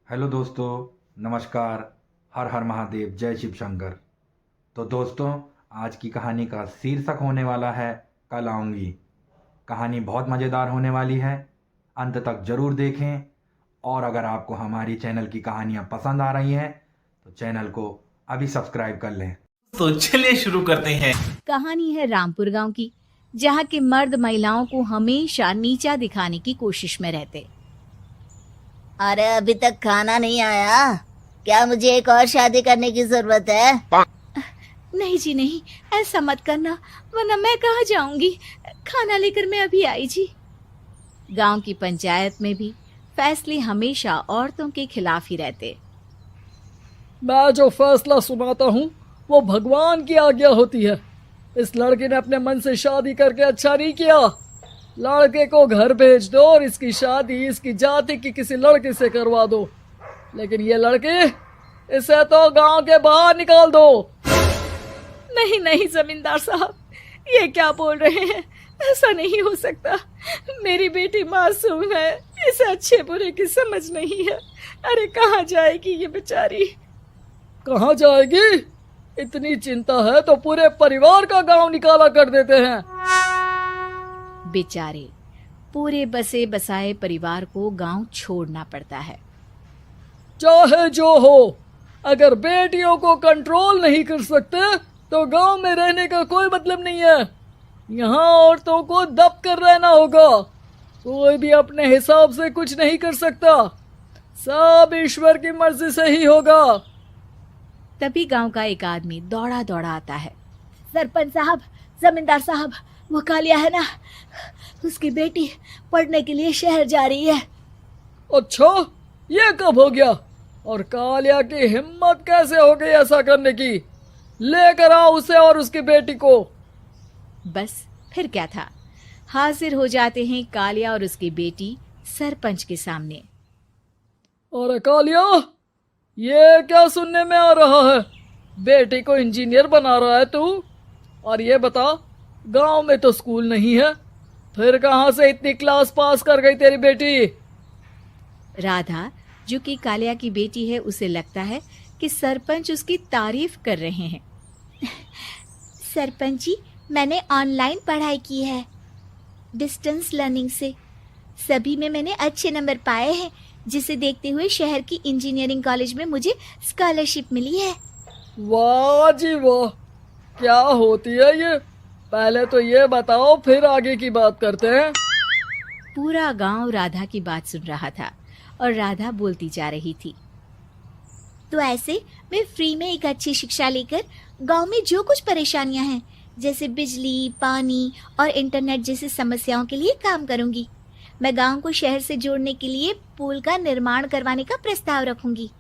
Hello दोस्तों, नमस्कार। हर हर महादेव, जय शिव शंकर। तो दोस्तों, आज की कहानी का शीर्षक होने वाला है कल आऊँगी। कहानी बहुत मज़ेदार होने वाली है, अंत तक ज़रूर देखें। और अगर आपको हमारी चैनल की कहानियाँ पसंद आ रही हैं तो चैनल को अभी सब्सक्राइब कर लें। तो चलिए शुरू करते हैं। कहानी है रामपुर गांव की, जहां के मर्द महिलाओं को हमेशा नीचा दिखाने की कोशिश में रहते। अरे अभी तक खाना नहीं आया क्या? मुझे एक और शादी करने की जरूरत है। नहीं जी नहीं, ऐसा मत करना, वरना मैं कहाँ जाऊंगी। खाना लेकर मैं अभी आई जी। गांव की पंचायत में भी फैसले हमेशा औरतों के खिलाफ ही रहते। मैं जो फैसला सुनाता हूँ वो भगवान की आज्ञा होती है। इस लड़के ने अपने मन से शादी करके अच्छा नहीं किया। लड़के को घर भेज दो और इसकी शादी इसकी जाति की किसी लड़के से करवा दो। लेकिन ये लड़के, इसे तो गांव के बाहर निकाल दो। नहीं नहीं जमींदार साहब, ये क्या बोल रहे हैं? ऐसा नहीं हो सकता। मेरी बेटी मासूम है, इसे अच्छे बुरे की समझ नहीं है। अरे कहाँ जाएगी ये बेचारी? कहाँ जाएगी? इतनी चिंता है तो पूरे परिवार का गांव निकाला कर देते हैं। बेचारे पूरे बसे बसाए परिवार को गांव छोड़ना पड़ता है। चाहे जो हो, अगर बेटियों को कंट्रोल नहीं कर सकते तो गांव में रहने का कोई मतलब नहीं है। यहाँ औरतों को दब कर रहना होगा। कोई भी अपने हिसाब से कुछ नहीं कर सकता, सब ईश्वर की मर्जी से ही होगा। तभी गांव का एक आदमी दौड़ा दौड़ा आता है। सरपंच साहब, जमींदार साहब, वो कालिया है ना, उसकी बेटी पढ़ने के लिए शहर जा रही है। अच्छा, ये कब हो गया? और कालिया की हिम्मत कैसे हो गई ऐसा करने की? लेकर आओ उसे और उसकी बेटी को। बस फिर क्या था, हाजिर हो जाते हैं कालिया और उसकी बेटी सरपंच के सामने। और कालिया, ये क्या सुनने में आ रहा है? बेटी को इंजीनियर बना रहा है तू? और ये बता, गांव में तो स्कूल नहीं है, फिर कहां से इतनी क्लास पास कर गई तेरी बेटी? राधा, जो कि कालिया की बेटी है, उसे लगता है कि सरपंच उसकी तारीफ कर रहे हैं। सरपंच जी, मैंने ऑनलाइन पढ़ाई की है, डिस्टेंस लर्निंग से। सभी में मैंने अच्छे नंबर पाए हैं, जिसे देखते हुए शहर की इंजीनियरिंग कॉलेज में मुझे स्कॉलरशिप मिली है। वाह जी वाह, क्या होती है ये? पहले तो ये बताओ, फिर आगे की बात करते हैं। पूरा गांव राधा की बात सुन रहा था और राधा बोलती जा रही थी। तो ऐसे मैं फ्री में एक अच्छी शिक्षा लेकर गांव में जो कुछ परेशानियां हैं, जैसे बिजली, पानी और इंटरनेट जैसी समस्याओं के लिए काम करूंगी। मैं गांव को शहर से जोड़ने के लिए पुल का निर्माण करवाने का प्रस्ताव रखूंगी।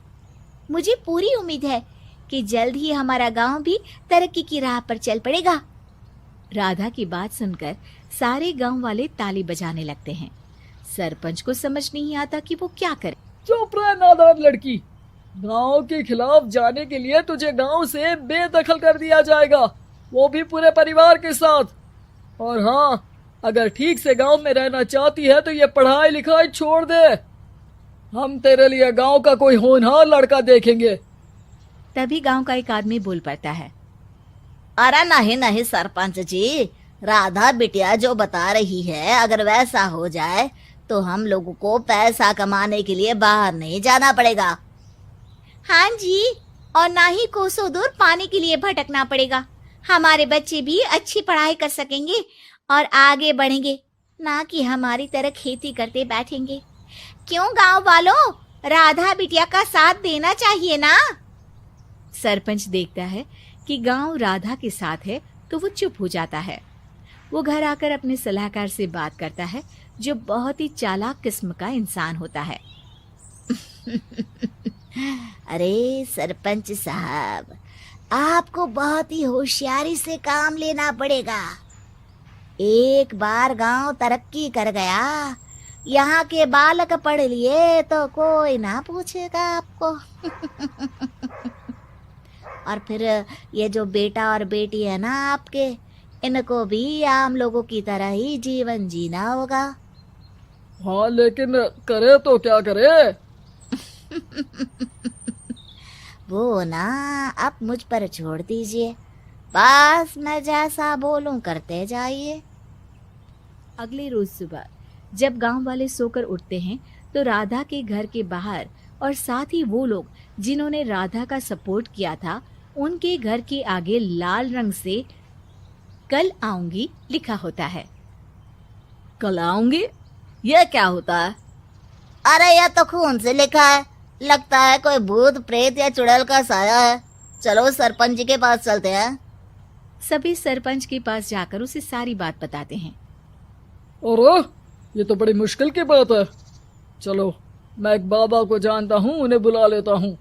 मुझे पूरी उम्मीद है कि जल्द ही हमारा गांव भी तरक्की की राह पर चल पड़ेगा। राधा की बात सुनकर सारे गांव वाले ताली बजाने लगते हैं। सरपंच को समझ नहीं आता कि वो क्या करे। चुप रह नादान लड़की। गांव के खिलाफ जाने के लिए तुझे गांव से बेदखल कर दिया जाएगा, वो भी पूरे परिवार के साथ। और हाँ, अगर ठीक से गांव में रहना चाहती है तो ये पढ़ाई लिखाई छोड़ दे। हम तेरे लिए गांव का कोई होनहार लड़का देखेंगे। तभी गांव का एक आदमी बोल पड़ता है। अरे नहीं नहीं सरपंच जी, राधा बिटिया जो बता रही है, अगर वैसा हो जाए तो हम लोगों को पैसा कमाने के लिए बाहर नहीं जाना पड़ेगा। हाँ जी, और ना ही कोसों दूर पानी के लिए भटकना पड़ेगा। हमारे बच्चे भी अच्छी पढ़ाई कर सकेंगे और आगे बढ़ेंगे, ना कि हमारी तरह खेती करते बैठेंगे। क्यों गांव वालों, राधा बिटिया का साथ देना चाहिए ना। सरपंच देखता है कि गांव राधा के साथ है तो वो चुप हो जाता है। वो घर आकर अपने सलाहकार से बात करता है, जो बहुत ही चालाक किस्म का इंसान होता है। अरे सरपंच साहब, आपको बहुत ही होशियारी से काम लेना पड़ेगा। एक बार गांव तरक्की कर गया, यहाँ के बालक पढ़ लिए तो कोई ना पूछेगा आपको। और फिर ये जो बेटा और बेटी है ना आपके, इनको भी आम लोगों की तरह ही जीवन जीना होगा। हाँ, लेकिन करे तो क्या करे? वो ना आप मुझ पर छोड़ दीजिए, बस मैं जैसा बोलूं करते जाइए। अगले रोज सुबह जब गांव वाले सोकर उठते हैं तो राधा के घर के बाहर और साथ ही वो लोग जिन्होंने राधा का सपोर्ट किया था उनके घर के आगे लाल रंग से कल आऊंगी लिखा होता है। कल आऊंगी, यह क्या होता है? अरे यह तो खून से लिखा है, लगता है कोई भूत प्रेत या चुड़ैल का साया है। चलो सरपंच जी के पास चलते हैं। सभी सरपंच के पास जाकर उसे सारी बात बताते हैं। और ये तो बड़ी मुश्किल की बात है। चलो, मैं एक बाबा को जानता हूँ, उन्हें बुला लेता हूँ।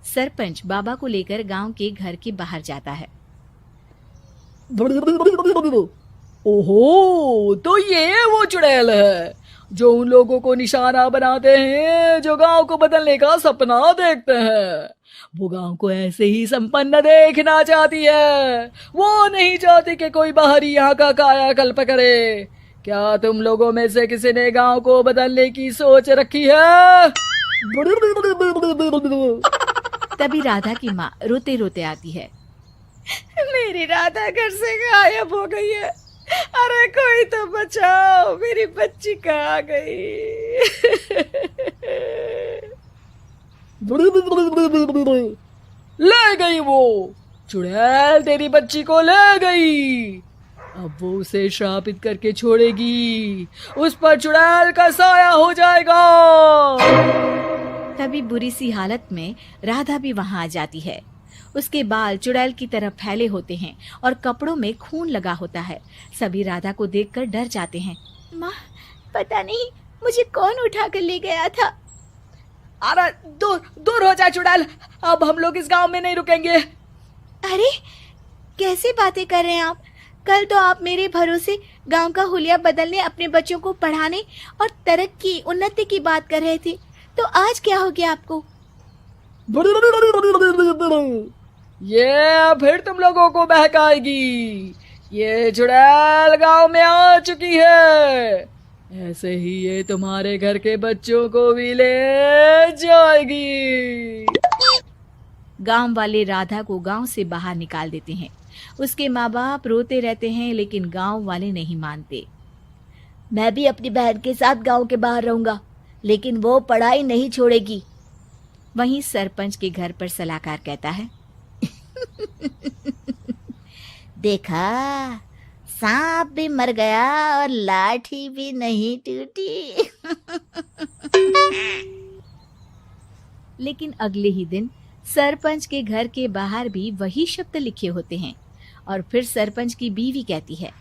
सरपंच बाबा को लेकर गांव के घर के बाहर जाता है। ओहो, तो ये वो चुड़ैल है जो उन लोगों को निशाना बनाते हैं जो गांव को बदलने का सपना देखते हैं। वो गांव को ऐसे ही संपन्न देखना चाहती है। वो नहीं चाहती कि कोई बाहरी यहाँ का कायाकल्प करे। क्या तुम लोगों में से किसी ने गांव को बदलने की सोच रखी है? तभी राधा की माँ रोते रोते आती है। मेरी राधा घर से गायब हो गई है। अरे कोई तो बचाओ, मेरी बच्ची कहाँ गई? ले गई वो चुड़ैल, तेरी बच्ची को ले गई। अब वो उसे श्रापित करके छोड़ेगी, उस पर चुड़ैल का साया हो जाएगा। तभी बुरी सी हालत में राधा भी वहां आ जाती है। उसके बाल चुड़ैल की तरह फैले होते हैं और कपड़ों में खून लगा होता है। सभी राधा को देखकर डर जाते हैं। माँ, पता नहीं मुझे कौन उठा कर ले गया था। अरे दूर दूर हो जा चुड़ैल, अब हम लोग इस गांव में नहीं रुकेंगे। अरे कैसी बातें कर रहे हैं आप? कल तो आप मेरे भरोसे गांव का हुलिया बदलने, अपने बच्चों को पढ़ाने और तरक्की उन्नति की बात कर रहे थे, तो आज क्या हो गया आपको? ये फिर तुम लोगों को बहकाएगी। ये चुड़ैल गांव में आ चुकी है, ऐसे ही ये तुम्हारे घर के बच्चों को भी ले जाएगी। गांव वाले राधा को गांव से बाहर निकाल देते हैं। उसके माँ बाप रोते रहते हैं लेकिन गांव वाले नहीं मानते। मैं भी अपनी बहन के साथ गांव के बाहर रहूंगा, लेकिन वो पढ़ाई नहीं छोड़ेगी। वहीं सरपंच के घर पर सलाहकार कहता है। देखा, सांप भी मर गया और लाठी भी नहीं टूटी। लेकिन अगले ही दिन सरपंच के घर के बाहर भी वही शब्द लिखे होते हैं और फिर सरपंच की बीवी कहती है,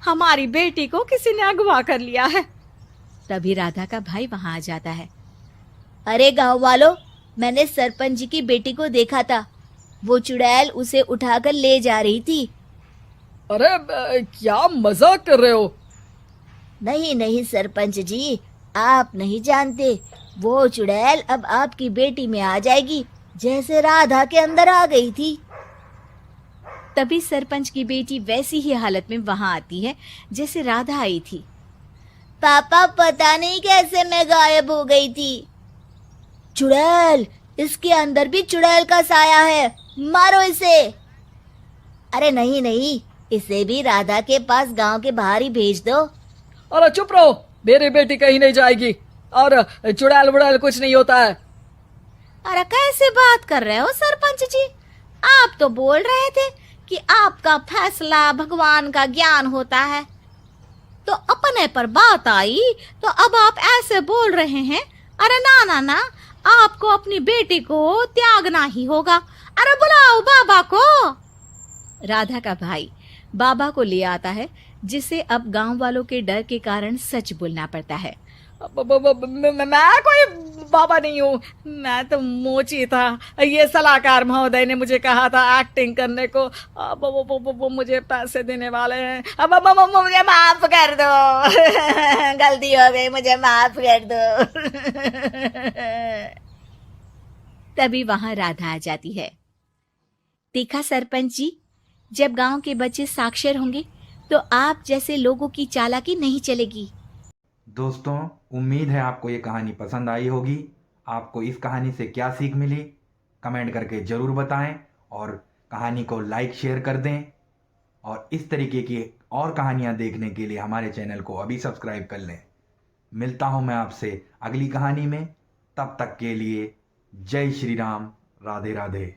हमारी बेटी को किसी ने अगवा कर लिया है। तभी राधा का भाई वहां आ जाता है। अरे गांव वालों, मैंने सरपंच जी की बेटी को देखा था। वो चुड़ैल उसे उठाकर ले जा रही थी। अरे क्या मजाक कर रहे हो? नहीं नहीं सरपंच जी, आप नहीं जानते। वो चुड़ैल अब आपकी बेटी में आ जाएगी, जैसे राधा के अंदर आ गई थी। तभी सरपंच की बेटी वैसी ही हालत में वहां आती है जैसे राधा आई थी। पापा, पता नहीं कैसे मैं गायब हो गई थी। चुड़ैल, इसके अंदर भी चुड़ैल का साया है, मारो इसे। अरे नहीं नहीं, इसे भी राधा के पास गांव के बाहर ही भेज दो। अरे चुप रहो, मेरी बेटी कहीं नहीं जाएगी और चुड़ैल वुड़ैल कुछ नहीं होता है। अरे कैसे बात कर रहे हो सरपंच जी? आप तो बोल रहे थे कि आपका फैसला भगवान का ज्ञान होता है, तो अपने पर बात आई तो अब आप ऐसे बोल रहे हैं। अरे ना ना ना, आपको अपनी बेटी को त्यागना ही होगा। अरे बुलाओ बाबा को। राधा का भाई बाबा को ले आता है, जिसे अब गांव वालों के डर के कारण सच बोलना पड़ता है। मैं कोई बाबा नहीं हूँ, मैं तो मोची था। ये सलाहकार महोदय ने मुझे कहा था एक्टिंग करने को। अब वो मुझे पैसे देने वाले हैं। अब मुझे माफ कर दो। गलती हो गई, मुझे माफ कर दो। तभी वहां राधा आ जाती है। देखा सरपंच जी, जब गांव के बच्चे साक्षर होंगे तो आप जैसे लोगों की चालाकी नहीं चलेगी। दोस्तों, उम्मीद है आपको ये कहानी पसंद आई होगी। आपको इस कहानी से क्या सीख मिली कमेंट करके ज़रूर बताएं और कहानी को लाइक शेयर कर दें। और इस तरीके की और कहानियाँ देखने के लिए हमारे चैनल को अभी सब्सक्राइब कर लें। मिलता हूँ मैं आपसे अगली कहानी में, तब तक के लिए जय श्री राम, राधे राधे।